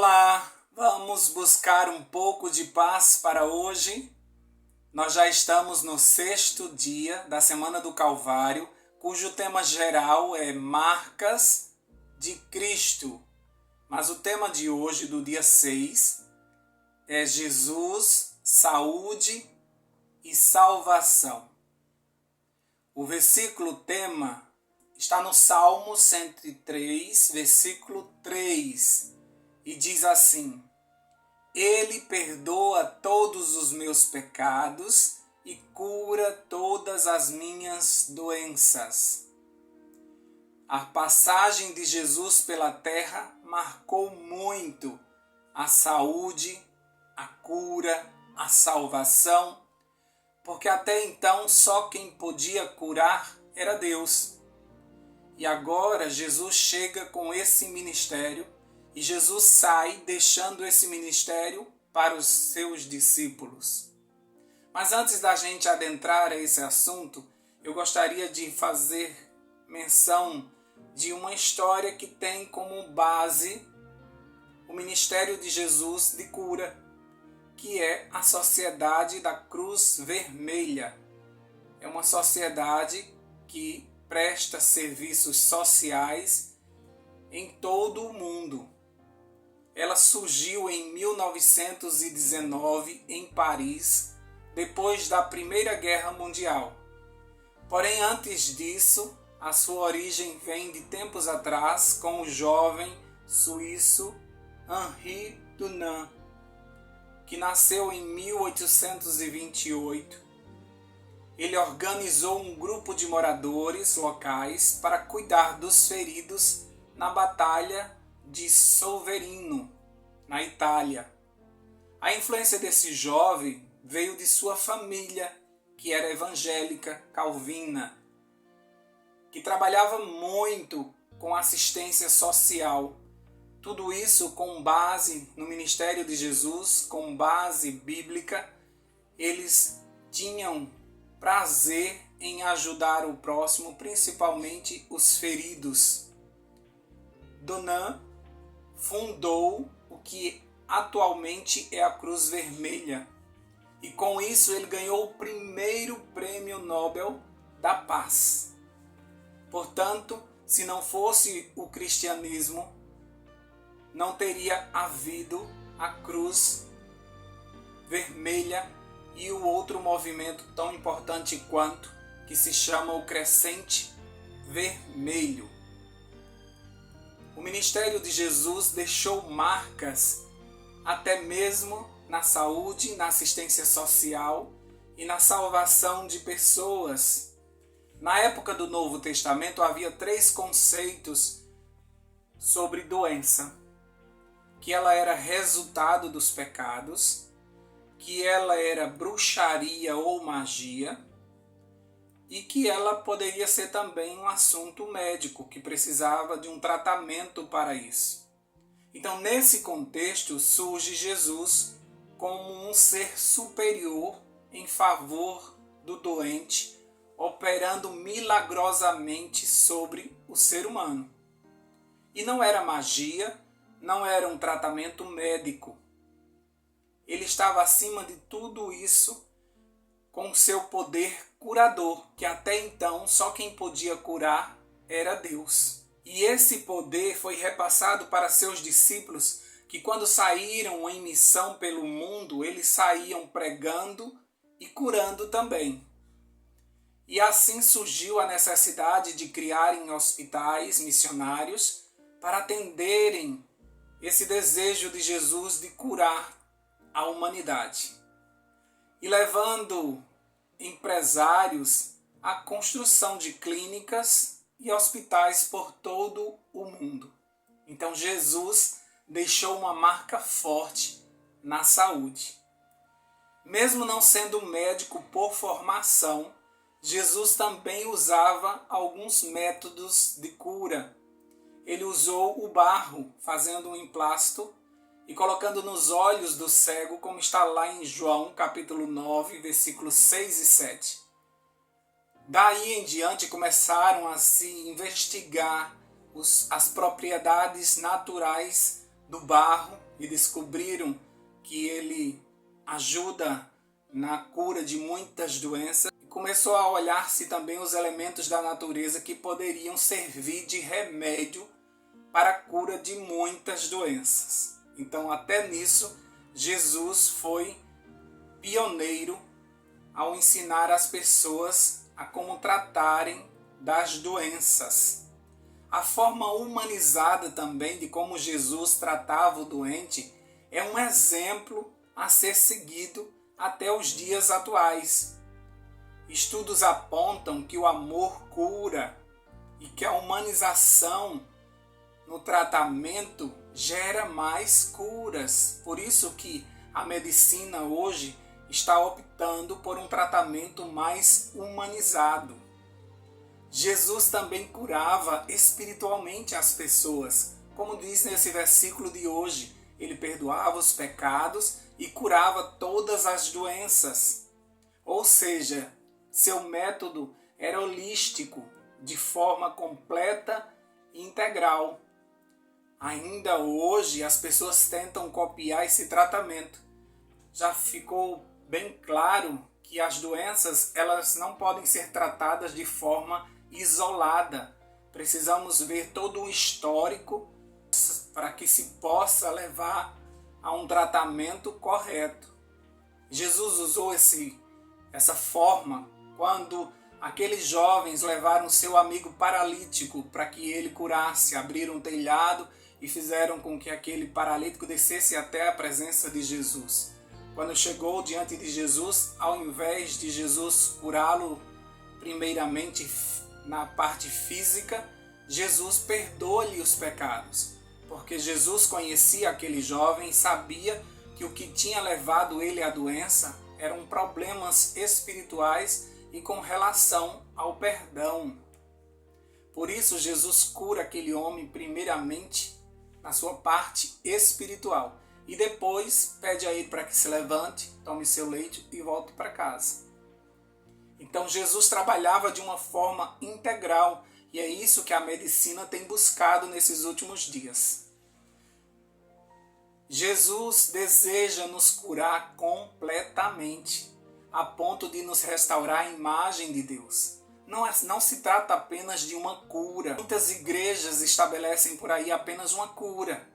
Olá, vamos buscar um pouco de paz para hoje. Nós já estamos no 6º dia da Semana do Calvário, cujo tema geral é Marcas de Cristo. Mas o tema de hoje, do dia 6, é Jesus, Saúde e Salvação. O versículo tema está no Salmo 103, versículo 3. E diz assim: Ele perdoa todos os meus pecados e cura todas as minhas doenças. A passagem de Jesus pela terra marcou muito a saúde, a cura, a salvação, porque até então só quem podia curar era Deus. E agora Jesus chega com esse ministério e Jesus sai deixando esse ministério para os seus discípulos. Mas antes da gente adentrar a esse assunto, eu gostaria de fazer menção de uma história que tem como base o ministério de Jesus de cura, que é a Sociedade da Cruz Vermelha. É uma sociedade que presta serviços sociais em todo o mundo. Ela surgiu em 1919 em Paris, depois da Primeira Guerra Mundial. Porém, antes disso, a sua origem vem de tempos atrás com o jovem suíço Henri Dunant, que nasceu em 1828. Ele organizou um grupo de moradores locais para cuidar dos feridos na Batalha de Solferino, na Itália. A influência desse jovem veio de sua família, que era evangélica calvina, que trabalhava muito com assistência social. Tudo isso com base no ministério de Jesus, com base bíblica. Eles tinham prazer em ajudar o próximo, principalmente os feridos. Dunant fundou o que atualmente é a Cruz Vermelha, e com isso ele ganhou o primeiro prêmio Nobel da Paz. Portanto, se não fosse o cristianismo, não teria havido a Cruz Vermelha e o outro movimento tão importante quanto, que se chama o Crescente Vermelho. O ministério de Jesus deixou marcas até mesmo na saúde, na assistência social e na salvação de pessoas. Na época do Novo Testamento havia 3 conceitos sobre doença: que ela era resultado dos pecados, que ela era bruxaria ou magia, e que ela poderia ser também um assunto médico, que precisava de um tratamento para isso. Então, nesse contexto, surge Jesus como um ser superior em favor do doente, operando milagrosamente sobre o ser humano. E não era magia, não era um tratamento médico. Ele estava acima de tudo isso com seu poder curador, que até então só quem podia curar era Deus. E esse poder foi repassado para seus discípulos, que quando saíram em missão pelo mundo, eles saíam pregando e curando também. E assim surgiu a necessidade de criarem hospitais missionários para atenderem esse desejo de Jesus de curar a humanidade. E levando empresários à construção de clínicas e hospitais por todo o mundo. Então Jesus deixou uma marca forte na saúde. Mesmo não sendo médico por formação, Jesus também usava alguns métodos de cura. Ele usou o barro, fazendo um emplasto e colocando nos olhos do cego, como está lá em João, capítulo 9, versículos 6 e 7. Daí em diante começaram a se investigar as propriedades naturais do barro e descobriram que ele ajuda na cura de muitas doenças. Começou a olhar-se também os elementos da natureza que poderiam servir de remédio para a cura de muitas doenças. Então, até nisso, Jesus foi pioneiro ao ensinar as pessoas a como tratarem das doenças. A forma humanizada também de como Jesus tratava o doente é um exemplo a ser seguido até os dias atuais. Estudos apontam que o amor cura e que a humanização no tratamento gera mais curas. Por isso que a medicina hoje está optando por um tratamento mais humanizado. Jesus também curava espiritualmente as pessoas. Como diz nesse versículo de hoje, ele perdoava os pecados e curava todas as doenças. Ou seja, seu método era holístico, de forma completa e integral. Ainda hoje as pessoas tentam copiar esse tratamento. Já ficou bem claro que as doenças elas não podem ser tratadas de forma isolada. Precisamos ver todo o histórico para que se possa levar a um tratamento correto. Jesus usou essa forma quando aqueles jovens levaram seu amigo paralítico para que ele curasse, abriram um telhado e fizeram com que aquele paralítico descesse até a presença de Jesus. Quando chegou diante de Jesus, ao invés de Jesus curá-lo primeiramente na parte física, Jesus perdoou-lhe os pecados, porque Jesus conhecia aquele jovem e sabia que o que tinha levado ele à doença eram problemas espirituais e com relação ao perdão. Por isso Jesus cura aquele homem primeiramente na sua parte espiritual e depois pede a ele para que se levante, tome seu leite e volte para casa. Então Jesus trabalhava de uma forma integral e é isso que a medicina tem buscado nesses últimos dias. Jesus deseja nos curar completamente, a ponto de nos restaurar a imagem de Deus. Não se trata apenas de uma cura. Muitas igrejas estabelecem por aí apenas uma cura.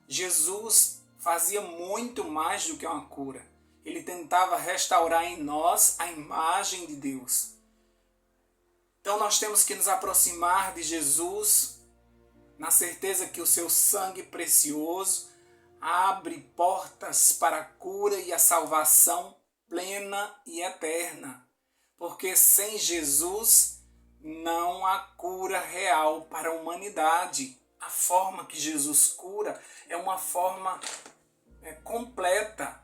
Jesus fazia muito mais do que uma cura. Ele tentava restaurar em nós a imagem de Deus. Então nós temos que nos aproximar de Jesus na certeza que o seu sangue precioso abre portas para a cura e a salvação plena e eterna. Porque sem Jesus não há cura real para a humanidade. A forma que Jesus cura é uma forma completa.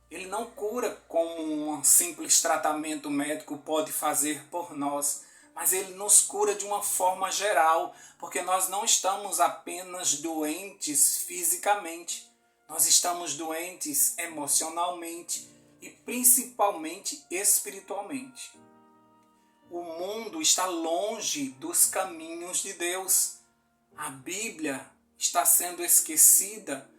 Ele não cura como um simples tratamento médico pode fazer por nós, mas ele nos cura de uma forma geral, porque nós não estamos apenas doentes fisicamente, nós estamos doentes emocionalmente e principalmente espiritualmente. O mundo está longe dos caminhos de Deus. A Bíblia está sendo esquecida.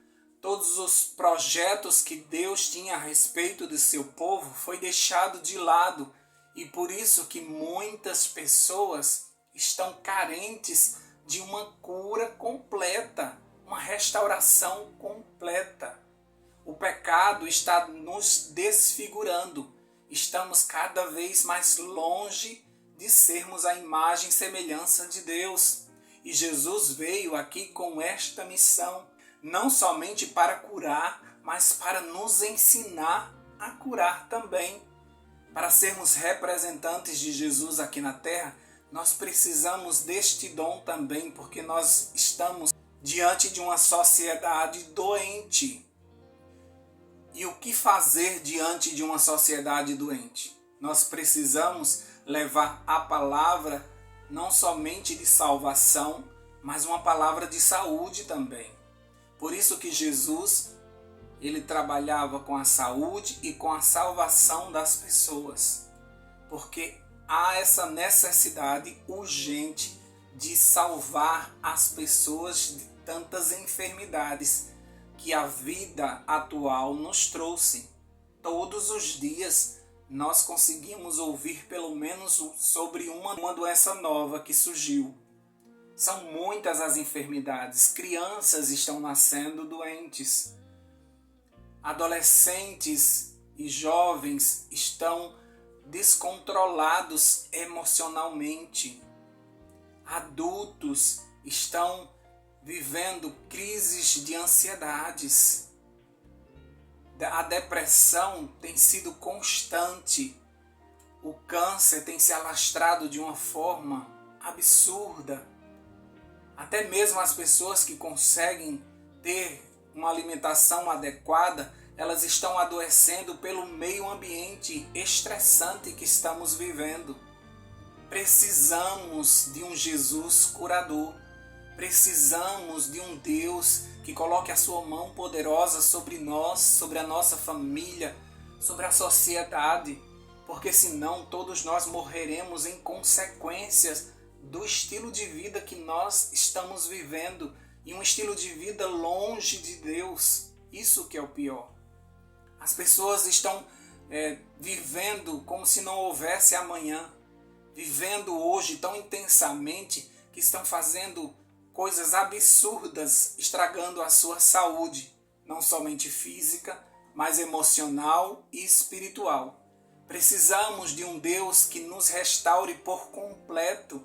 Todos os projetos que Deus tinha a respeito do seu povo foi deixado de lado. E por isso que muitas pessoas estão carentes de uma cura completa, uma restauração completa. O pecado está nos desfigurando. Estamos cada vez mais longe de sermos a imagem e semelhança de Deus. E Jesus veio aqui com esta missão, não somente para curar, mas para nos ensinar a curar também. Para sermos representantes de Jesus aqui na terra, nós precisamos deste dom também, porque nós estamos diante de uma sociedade doente. E o que fazer diante de uma sociedade doente? Nós precisamos levar a palavra não somente de salvação, mas uma palavra de saúde também. Por isso que Jesus, ele trabalhava com a saúde e com a salvação das pessoas. Porque há essa necessidade urgente de salvar as pessoas de tantas enfermidades que a vida atual nos trouxe. Todos os dias nós conseguimos ouvir pelo menos sobre uma doença nova que surgiu. São muitas as enfermidades, crianças estão nascendo doentes, adolescentes e jovens estão descontrolados emocionalmente, adultos estão vivendo crises de ansiedades. A depressão tem sido constante, o câncer tem se alastrado de uma forma absurda. Até mesmo as pessoas que conseguem ter uma alimentação adequada, elas estão adoecendo pelo meio ambiente estressante que estamos vivendo. Precisamos de um Jesus curador. Precisamos de um Deus que coloque a sua mão poderosa sobre nós, sobre a nossa família, sobre a sociedade, porque senão todos nós morreremos em consequências do estilo de vida que nós estamos vivendo, e um estilo de vida longe de Deus. Isso que é o pior. As pessoas estão vivendo como se não houvesse amanhã, vivendo hoje tão intensamente que estão fazendo coisas absurdas, estragando a sua saúde, não somente física, mas emocional e espiritual. Precisamos de um Deus que nos restaure por completo.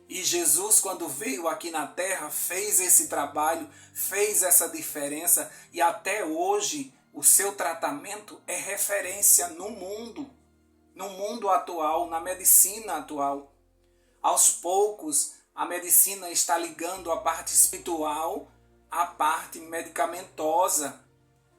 E Jesus, quando veio aqui na terra, fez esse trabalho, fez essa diferença, e até hoje o seu tratamento é referência no mundo atual, na medicina atual. Aos poucos, a medicina está ligando a parte espiritual à parte medicamentosa.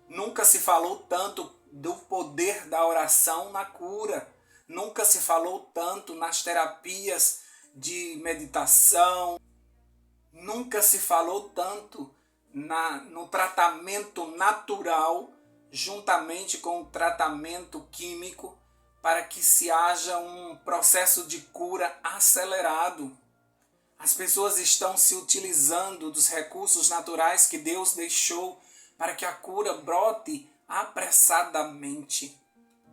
Nunca se falou tanto do poder da oração na cura. Nunca se falou tanto nas terapias de meditação. Nunca se falou tanto no tratamento natural juntamente com o tratamento químico para que se haja um processo de cura acelerado. As pessoas estão se utilizando dos recursos naturais que Deus deixou para que a cura brote apressadamente.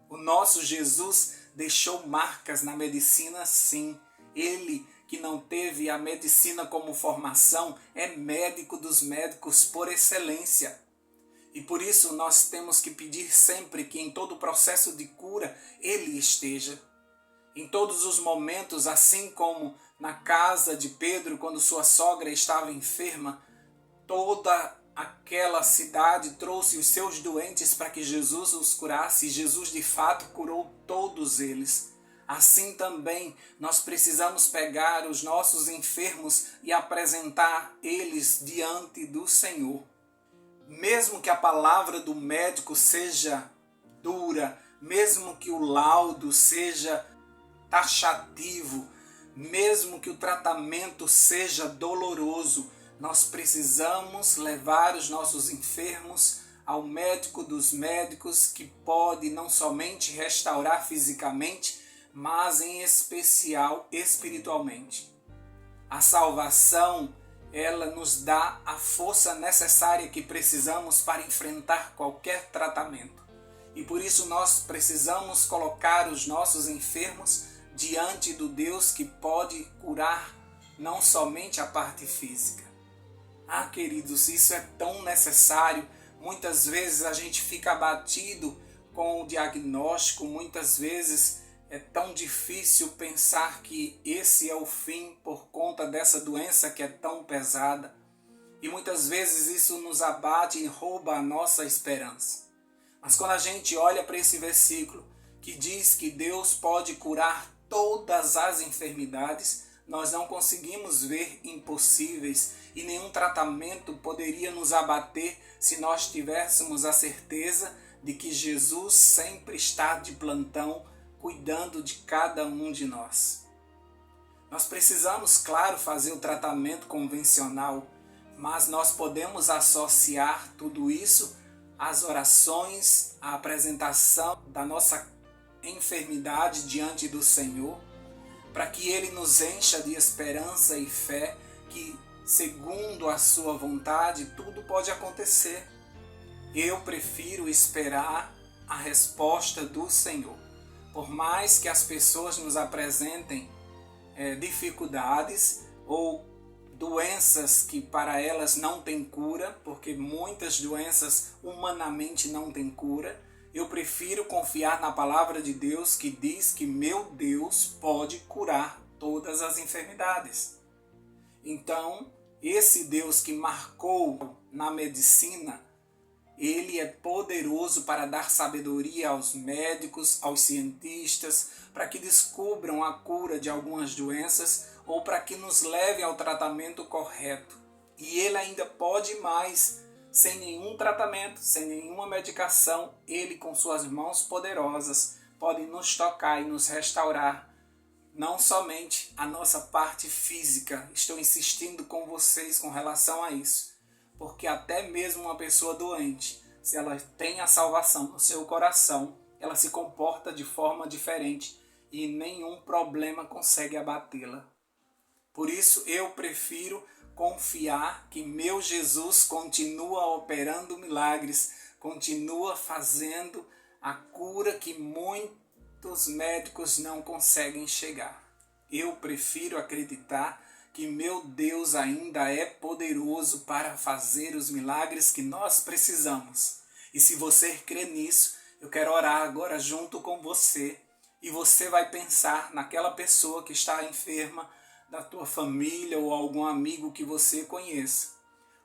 O nosso Jesus deixou marcas na medicina, sim. Ele, que não teve a medicina como formação, é médico dos médicos por excelência. E por isso nós temos que pedir sempre que em todo o processo de cura Ele esteja. Em todos os momentos, assim como na casa de Pedro, quando sua sogra estava enferma, toda aquela cidade trouxe os seus doentes para que Jesus os curasse, e Jesus de fato curou todos eles. Assim também nós precisamos pegar os nossos enfermos e apresentar eles diante do Senhor. Mesmo que a palavra do médico seja dura, mesmo que o laudo seja taxativo, mesmo que o tratamento seja doloroso, nós precisamos levar os nossos enfermos ao médico dos médicos, que pode não somente restaurar fisicamente, mas em especial espiritualmente. A salvação, ela nos dá a força necessária que precisamos para enfrentar qualquer tratamento. E por isso nós precisamos colocar os nossos enfermos diante do Deus que pode curar não somente a parte física. Ah, queridos, isso é tão necessário. Muitas vezes a gente fica abatido com o diagnóstico, muitas vezes é tão difícil pensar que esse é o fim por conta dessa doença que é tão pesada. E muitas vezes isso nos abate e rouba a nossa esperança. Mas quando a gente olha para esse versículo que diz que Deus pode curar todas as enfermidades, nós não conseguimos ver impossíveis, e nenhum tratamento poderia nos abater se nós tivéssemos a certeza de que Jesus sempre está de plantão, cuidando de cada um de nós. Nós precisamos, claro, fazer o tratamento convencional, mas nós podemos associar tudo isso às orações, à apresentação da nossa enfermidade diante do Senhor, para que Ele nos encha de esperança e fé que, segundo a sua vontade, tudo pode acontecer. Eu prefiro esperar a resposta do Senhor. Por mais que as pessoas nos apresentem dificuldades ou doenças que para elas não tem cura, porque muitas doenças humanamente não têm cura, eu prefiro confiar na palavra de Deus que diz que meu Deus pode curar todas as enfermidades. Então, esse Deus que marcou na medicina, ele é poderoso para dar sabedoria aos médicos, aos cientistas, para que descubram a cura de algumas doenças ou para que nos leve ao tratamento correto. E ele ainda pode mais, sem nenhum tratamento, sem nenhuma medicação, ele com suas mãos poderosas pode nos tocar e nos restaurar. Não somente a nossa parte física, estou insistindo com vocês com relação a isso. Porque até mesmo uma pessoa doente, se ela tem a salvação no seu coração, ela se comporta de forma diferente e nenhum problema consegue abatê-la. Por isso eu prefiro confiar que meu Jesus continua operando milagres, continua fazendo a cura que muitos médicos não conseguem chegar. Eu prefiro acreditar que meu Deus ainda é poderoso para fazer os milagres que nós precisamos. E se você crê nisso, eu quero orar agora junto com você. E você vai pensar naquela pessoa que está enferma, da tua família ou algum amigo que você conheça.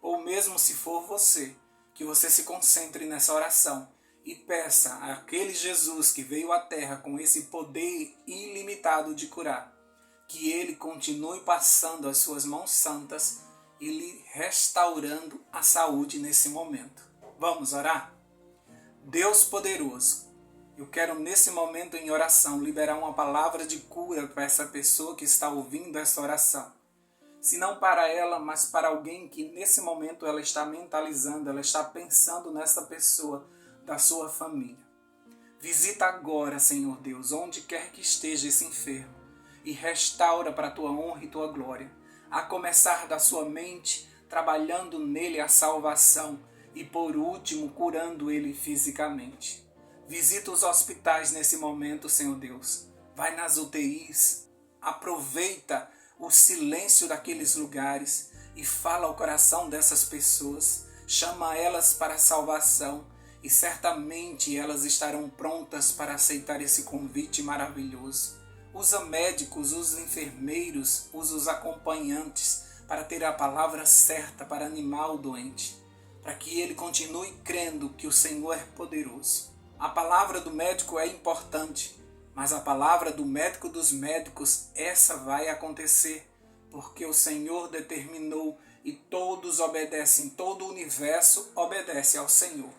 Ou mesmo se for você, que você se concentre nessa oração e peça àquele Jesus que veio à terra com esse poder ilimitado de curar, que ele continue passando as suas mãos santas e lhe restaurando a saúde nesse momento. Vamos orar? Deus poderoso, eu quero nesse momento em oração liberar uma palavra de cura para essa pessoa que está ouvindo essa oração. Se não para ela, mas para alguém que nesse momento ela está mentalizando, ela está pensando nessa pessoa da sua família. Visita agora, Senhor Deus, onde quer que esteja esse enfermo, e restaura para a tua honra e tua glória, a começar da sua mente, trabalhando nele a salvação e por último curando ele fisicamente. Visita os hospitais nesse momento, Senhor Deus. Vai nas UTIs, aproveita o silêncio daqueles lugares e fala ao coração dessas pessoas, chama elas para a salvação e certamente elas estarão prontas para aceitar esse convite maravilhoso. Usa médicos, usa enfermeiros, usa os acompanhantes para ter a palavra certa para animar o doente, para que ele continue crendo que o Senhor é poderoso. A palavra do médico é importante, mas a palavra do médico dos médicos, essa vai acontecer, porque o Senhor determinou e todos obedecem, todo o universo obedece ao Senhor.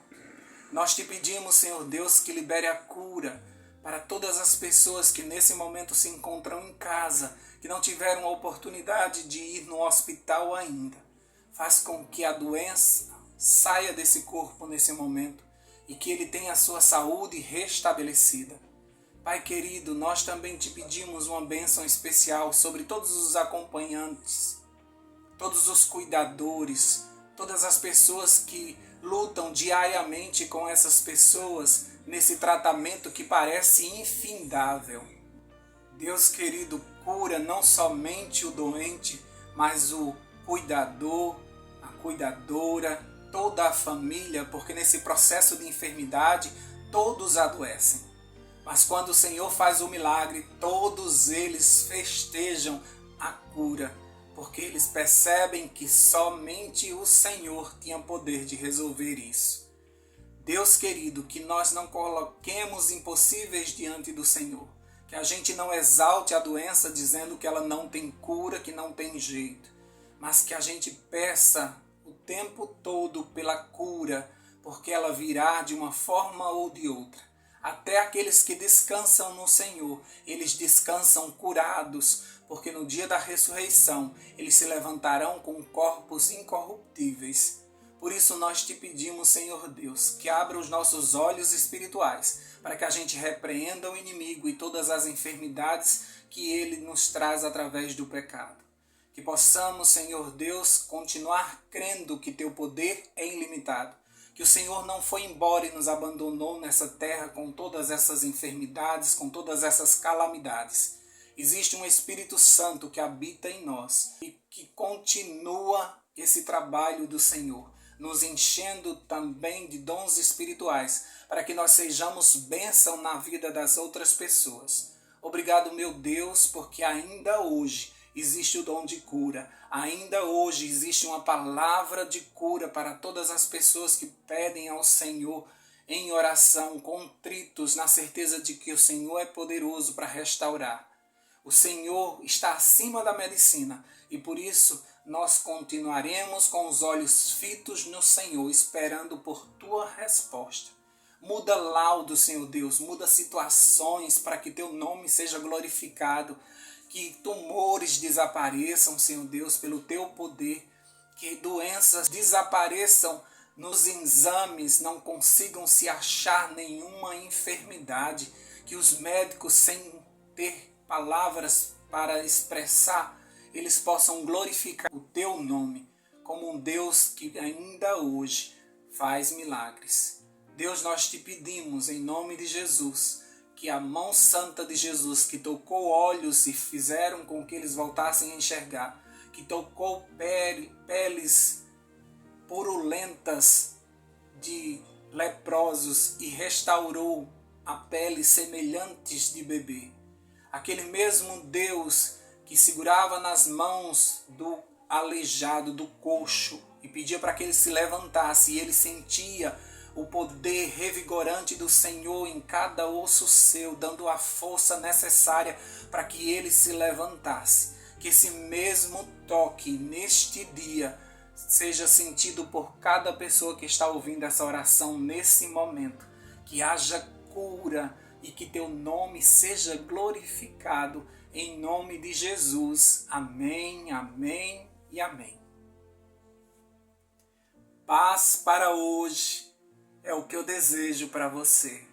Nós te pedimos, Senhor Deus, que libere a cura para todas as pessoas que nesse momento se encontram em casa, que não tiveram a oportunidade de ir no hospital ainda. Faz com que a doença saia desse corpo nesse momento e que ele tenha a sua saúde restabelecida. Pai querido, nós também te pedimos uma bênção especial sobre todos os acompanhantes, todos os cuidadores, todas as pessoas que lutam diariamente com essas pessoas nesse tratamento que parece infindável. Deus querido, cura não somente o doente, mas o cuidador, a cuidadora, toda a família, porque nesse processo de enfermidade todos adoecem. Mas quando o Senhor faz o milagre, todos eles festejam a cura, porque eles percebem que somente o Senhor tinha poder de resolver isso. Deus querido, que nós não coloquemos impossíveis diante do Senhor, que a gente não exalte a doença dizendo que ela não tem cura, que não tem jeito, mas que a gente peça o tempo todo pela cura, porque ela virá de uma forma ou de outra. Até aqueles que descansam no Senhor, eles descansam curados, porque no dia da ressurreição eles se levantarão com corpos incorruptíveis. Por isso nós te pedimos, Senhor Deus, que abra os nossos olhos espirituais, para que a gente repreenda o inimigo e todas as enfermidades que ele nos traz através do pecado. Que possamos, Senhor Deus, continuar crendo que teu poder é ilimitado. que o Senhor não foi embora e nos abandonou nessa terra com todas essas enfermidades, com todas essas calamidades. Existe um Espírito Santo que habita em nós e que continua esse trabalho do Senhor, nos enchendo também de dons espirituais, para que nós sejamos bênção na vida das outras pessoas. Obrigado, meu Deus, porque ainda hoje existe o dom de cura. Ainda hoje existe uma palavra de cura para todas as pessoas que pedem ao Senhor em oração, contritos, na certeza de que o Senhor é poderoso para restaurar. O Senhor está acima da medicina e por isso nós continuaremos com os olhos fitos no Senhor, esperando por tua resposta. Muda laudo, Senhor Deus, muda situações para que teu nome seja glorificado, que tumores desapareçam, Senhor Deus, pelo teu poder, que doenças desapareçam nos exames, não consigam se achar nenhuma enfermidade, que os médicos, sem ter palavras para expressar, eles possam glorificar o teu nome como um Deus que ainda hoje faz milagres. Deus, nós te pedimos em nome de Jesus, que a mão santa de Jesus, que tocou olhos e fizeram com que eles voltassem a enxergar, que tocou peles purulentas de leprosos e restaurou a pele semelhantes de bebê. Aquele mesmo Deus que segurava nas mãos do aleijado, do coxo, e pedia para que ele se levantasse, e ele sentia o poder revigorante do Senhor em cada osso seu, dando a força necessária para que ele se levantasse. Que esse mesmo toque neste dia seja sentido por cada pessoa que está ouvindo essa oração nesse momento. Que haja cura e que teu nome seja glorificado em nome de Jesus. Amém, amém e amém. Paz para hoje é o que eu desejo para você.